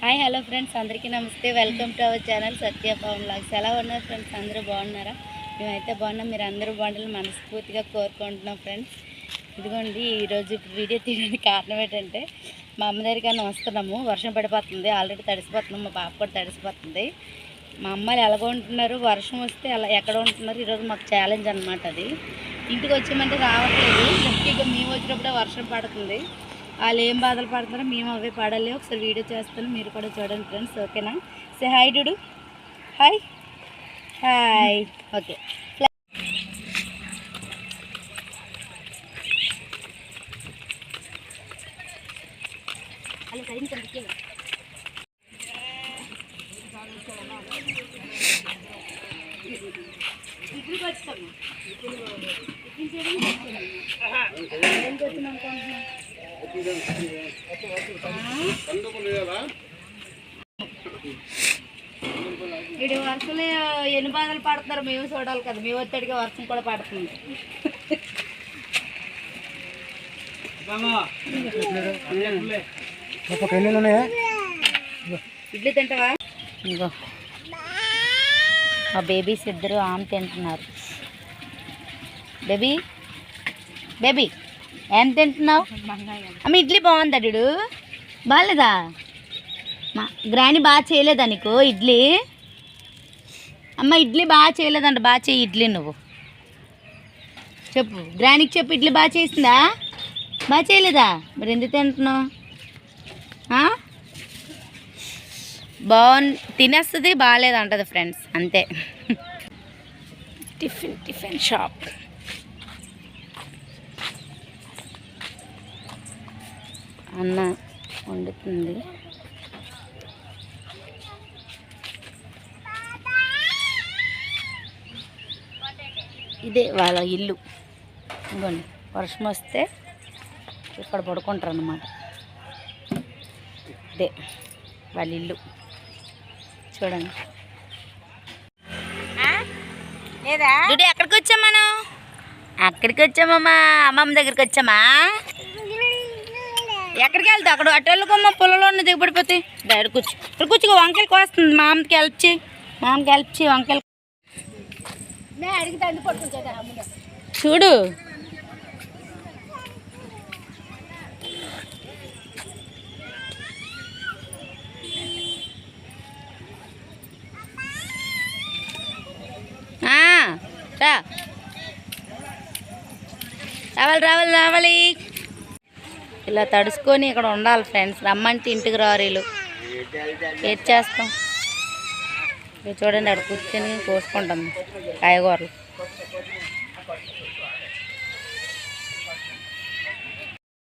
Hi hello friends, అందరికీ నమస్తే. Welcome to our channel Satya Pavan vlogs. ఎలా ఉన్నారు ఫ్రెండ్స్? అందరూ బాగున్నారా? మేమైతే బాగున్నాం. మీరు అందరూ బాగుండాలని మనస్ఫూర్తిగా కోరుకుంటున్నాం ఫ్రెండ్స్. ఇదిగోండి, ఈరోజు వీడియో తీయడానికి కారణం ఏంటంటే మా అమ్మ దగ్గరికన్నా వస్తున్నాము. వర్షం పడిపోతుంది, ఆల్రెడీ తడిసిపోతున్నాం. మా పాప కూడా తడిసిపోతుంది. మా అమ్మాయిలు ఎలాగో ఉంటున్నారు, వర్షం వస్తే అలా ఎక్కడ ఉంటున్నారు. ఈరోజు మాకు ఛాలెంజ్ అనమాట అది. ఇంటికి వచ్చామంటే రావట్లేదు. ముఖ్యంగా మేము వచ్చినప్పుడే వర్షం పడుతుంది. వాళ్ళు ఏం బాధలు పడుతున్నారో మేము అవే పడాలి. ఒకసారి వీడియో చేస్తాను, మీరు కూడా చూడండి ఫ్రెండ్స్. ఓకేనా? సే హాయ్ డుడు. Hi hi. ఓకే, ఇక్కడికి వచ్చాము. వీడి వర్షంలో ఎన్ని బాధలు పడుతున్నారు మేము చూడాలి కదా. మేము వచ్చేటిగా వర్షం కూడా పడుతుంది. ఇడ్లీ తింటావా? ఇంకో మా బేబీస్ ఇద్దరు ఆమె తింటున్నారు. బేబీ బేబీ ఏం తింటున్నావు? అమ్మ ఇడ్లీ బాగుందా డుడు? బాగాలేదా? మా గ్రాని బాగా చేయలేదా నీకు ఇడ్లీ? అమ్మ ఇడ్లీ బాగా చేయలేదంట. బాగా చేయి ఇడ్లీ. నువ్వు చెప్పు, గ్రానికి చెప్పు, ఇడ్లీ బాగా చేసిందా? బాగా చేయలేదా? మరి ఎందుకు తింటున్నావు? తినేస్తుంది, బాగాలేదంటది ఫ్రెండ్స్, అంతే. Tiffin shop. అన్న వండుతుంది. ఇదే వాళ్ళ ఇల్లు. ఇదిగోండి, వర్షం వస్తే ఇక్కడ పడుకుంటారు అన్నమాట. ఇదే వాళ్ళ ఇల్లు, చూడండి. ఎక్కడికి వచ్చాం మనం? అక్కడికి వచ్చామమ్మా, అమ్మమ్మ దగ్గరికి వచ్చామా. ఎక్కడికి వెళ్తావు? అక్కడ అటు వెళ్ళుకోమ్మా, పొలంలో ఉన్న దిగబడిపోతే. ఇక్కడ కూర్చో, ఇక్కడ కూర్చో. వంకాయలకు వస్తుంది, మామకి హెల్ప్ చేయి. వంకాయలు చూడు. రావాలి. ఇలా తడుచుకొని ఇక్కడ ఉండాలి ఫ్రెండ్స్. రమ్మంటే ఇంటికి రారీలు. ఏం చేస్తాం? చూడండి, అక్కడ కూర్చొని కోసుకుంటాం కాయగూరలు.